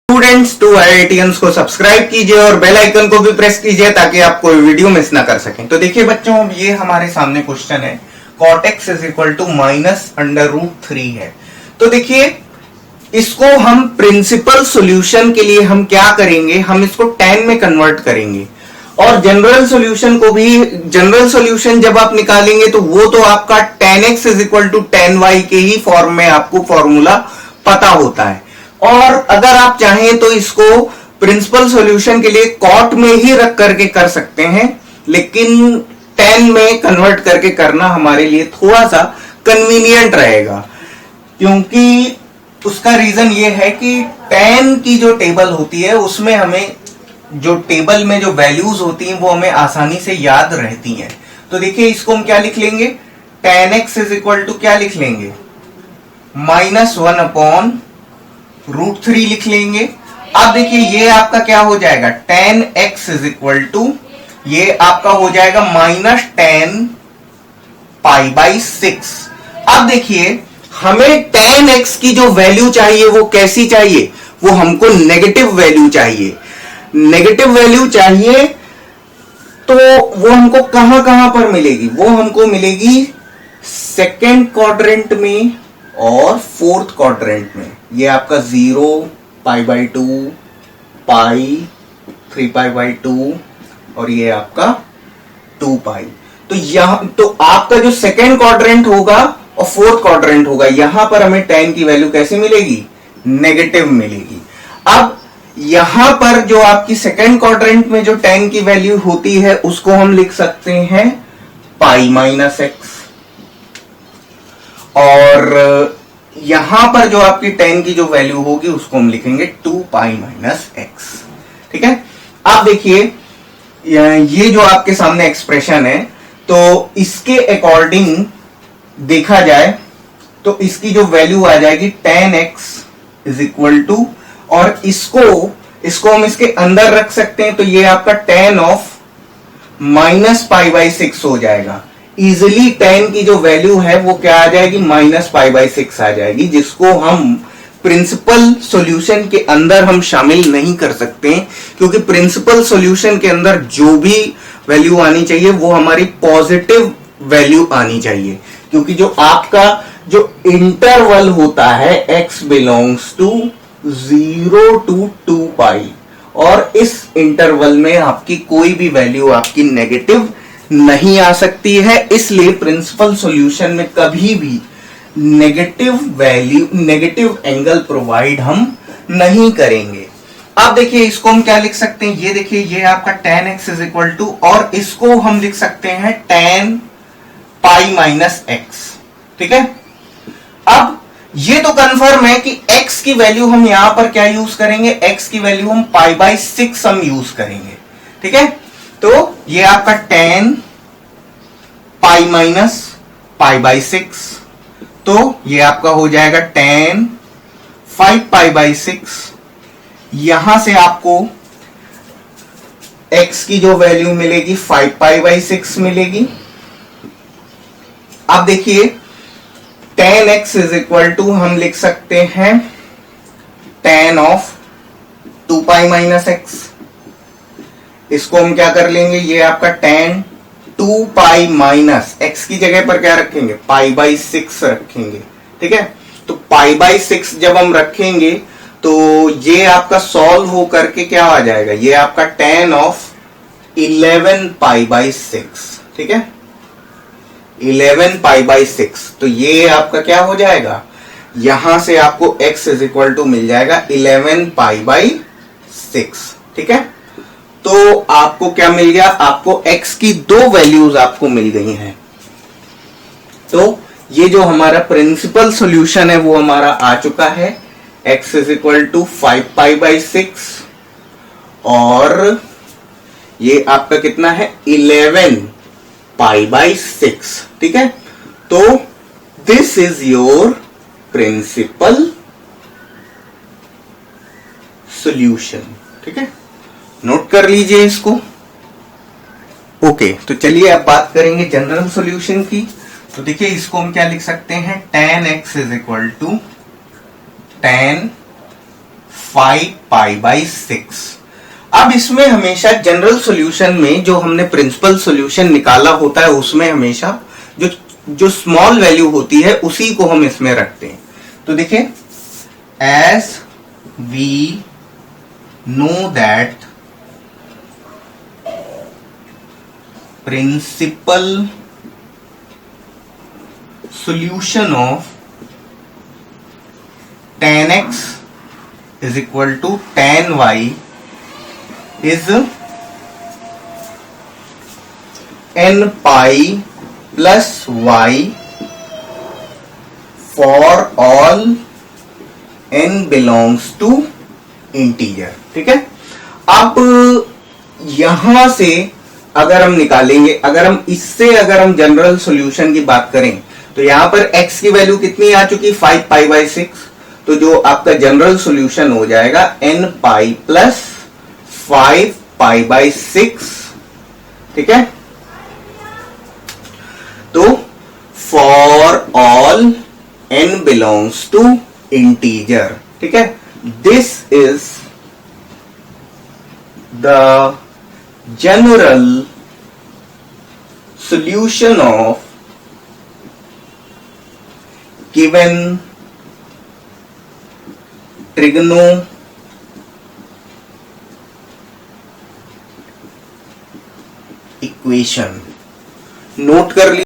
Students to IITians को subscribe कीजिए और बेल आइकन को भी प्रेस कीजिए ताकि आप कोई वीडियो मिस ना कर सकें। तो देखिए बच्चों, ये हमारे सामने क्वेश्चन है, cot x is equal to -√3 है। तो देखिए इसको हम प्रिंसिपल सॉल्यूशन के लिए हम क्या करेंगे, हम इसको tan में कन्वर्ट करेंगे और जनरल सॉल्यूशन को भी, जनरल सॉल्यूशन जब आप निकालेंगे तो वो तो आपका tan x is equal to tan y के ही फॉर्म में आपको फॉर्मूला पता होता है। और अगर आप चाहें तो इसको प्रिंसिपल सॉल्यूशन के लिए कॉट में ही रख करके कर सकते हैं, लेकिन tan में कन्वर्ट करके करना हमारे लिए थोड़ा सा कन्वीनियंट रहेगा, क्योंकि उसका रीजन ये है कि tan की जो टेबल होती है उसमें हमें जो टेबल में जो वैल्यूज होती हैं वो हमें आसानी से याद रहती हैं। तो देखिए इसको हम क्या लिख लेंगे, tan x is equal to क्या लिख लेंगे, -1/√3 लिख लेंगे। अब देखिए ये आपका क्या हो जाएगा, tan x is equal to ये आपका हो जाएगा -10π/6। अब देखिए हमें tan x की जो वैल्यू चाहिए वो कैसी चाहिए, वो हमको नेगेटिव वैल्यू चाहिए। नेगेटिव वैल्यू चाहिए तो वो हमको कहां कहां पर मिलेगी, वो हमको मिलेगी सेकेंड क्वाड्रेंट में और फोर्थ क्वाड्रेंट में। ये आपका 0π/2, पाई, 3π/2 और ये आपका 2π। तो यहां तो आपका जो सेकेंड क्वाड्रेंट होगा और फोर्थ क्वाड्रेंट होगा, यहां पर हमें tan की वैल्यू कैसे मिलेगी, नेगेटिव मिलेगी। अब यहां पर जो आपकी सेकेंड क्वाड्रेंट में जो tan की वैल्यू होती है उसको हम लिख सकते हैं π-x, और यहां पर जो आपकी tan की जो वैल्यू होगी उसको हम लिखेंगे 2π-x। ठीक है। आप देखिए ये जो आपके सामने एक्सप्रेशन है, तो इसके अकॉर्डिंग देखा जाए तो इसकी जो वैल्यू आ जाएगी tan x is equal to, और इसको हम इसके अंदर रख सकते हैं, तो ये आपका tan ऑफ -π/6 हो जाएगा। इजिली tan की जो वैल्यू है वो क्या आ जाएगी, -π/6 आ जाएगी, जिसको हम प्रिंसिपल सॉल्यूशन के अंदर हम शामिल नहीं कर सकते हैं, क्योंकि प्रिंसिपल सॉल्यूशन के अंदर जो भी वैल्यू आनी चाहिए वो हमारी पॉजिटिव वैल्यू आनी चाहिए, क्योंकि जो आपका जो इंटरवल होता है x बिलोंग्स टू 0 to 2π, और इस इंटरवल में आपकी कोई भी वैल्यू आपकी नेगेटिव नहीं आ सकती है। इसलिए प्रिंसिपल सॉल्यूशन में कभी भी negative value, negative angle provide हम नहीं करेंगे। अब देखिए इसको हम क्या लिख सकते हैं, ये देखिए ये आपका tan x is equal to, और इसको हम लिख सकते हैं tan π-x। ठीक है। अब ये तो कंफर्म है कि x की वैल्यू हम यहां पर क्या यूज करेंगे, x की वैल्यू हम π/6 हम यूज करेंगे। ठीक है। तो ये आपका tan π-π/6, तो ये आपका हो जाएगा tan 5π/6। यहां से आपको x की जो वैल्यू मिलेगी 5π/6 मिलेगी। अब देखिए tan x is equal to हम लिख सकते हैं tan ऑफ 2π-x। इसको हम क्या कर लेंगे, ये आपका tan 2π- x की जगह पर क्या रखेंगे, π/6 रखेंगे। ठीक है। तो π/6 जब हम रखेंगे तो ये आपका सॉल्व हो करके क्या आ जाएगा, ये आपका tan ऑफ 11π/6। ठीक है, 11π/6। तो ये आपका क्या हो जाएगा, यहां से आपको x इज इक्वल टू मिल जाएगा 11π/6। ठीक है। तो आपको क्या मिल गया, आपको x की दो वैल्यूज आपको मिल गई हैं। तो ये जो हमारा प्रिंसिपल सॉल्यूशन है वो हमारा आ चुका है, x इज इक्वल टू 5π/6 और ये आपका कितना है 11π/6। ठीक है। तो this is your principal solution. ठीक है, नोट कर लीजिए इसको। ओके, तो चलिए अब बात करेंगे जनरल सॉल्यूशन की। तो देखिए इसको हम क्या लिख सकते हैं, tan x is equal to tan 5π/6। अब इसमें हमेशा जनरल सॉल्यूशन में जो हमने प्रिंसिपल सॉल्यूशन निकाला होता है उसमें हमेशा जो स्मॉल वैल्यू होती है उसी को हम इसमें रखते हैं। तो देखिए, as we know that principal solution of tan x is equal to tan y is n pi plus y for all n belongs to integer। ठीक है, अब यहां से अगर हम निकालेंगे, अगर हम जनरल सॉल्यूशन की बात करें तो यहां पर x की वैल्यू कितनी आ चुकी, 5π/6। तो जो आपका जनरल सॉल्यूशन हो जाएगा n पाई प्लस 5π/6। ठीक है, तो for all n belongs to integer. ठीक है, this is the general solution of given trigono equation। नोट कर ली।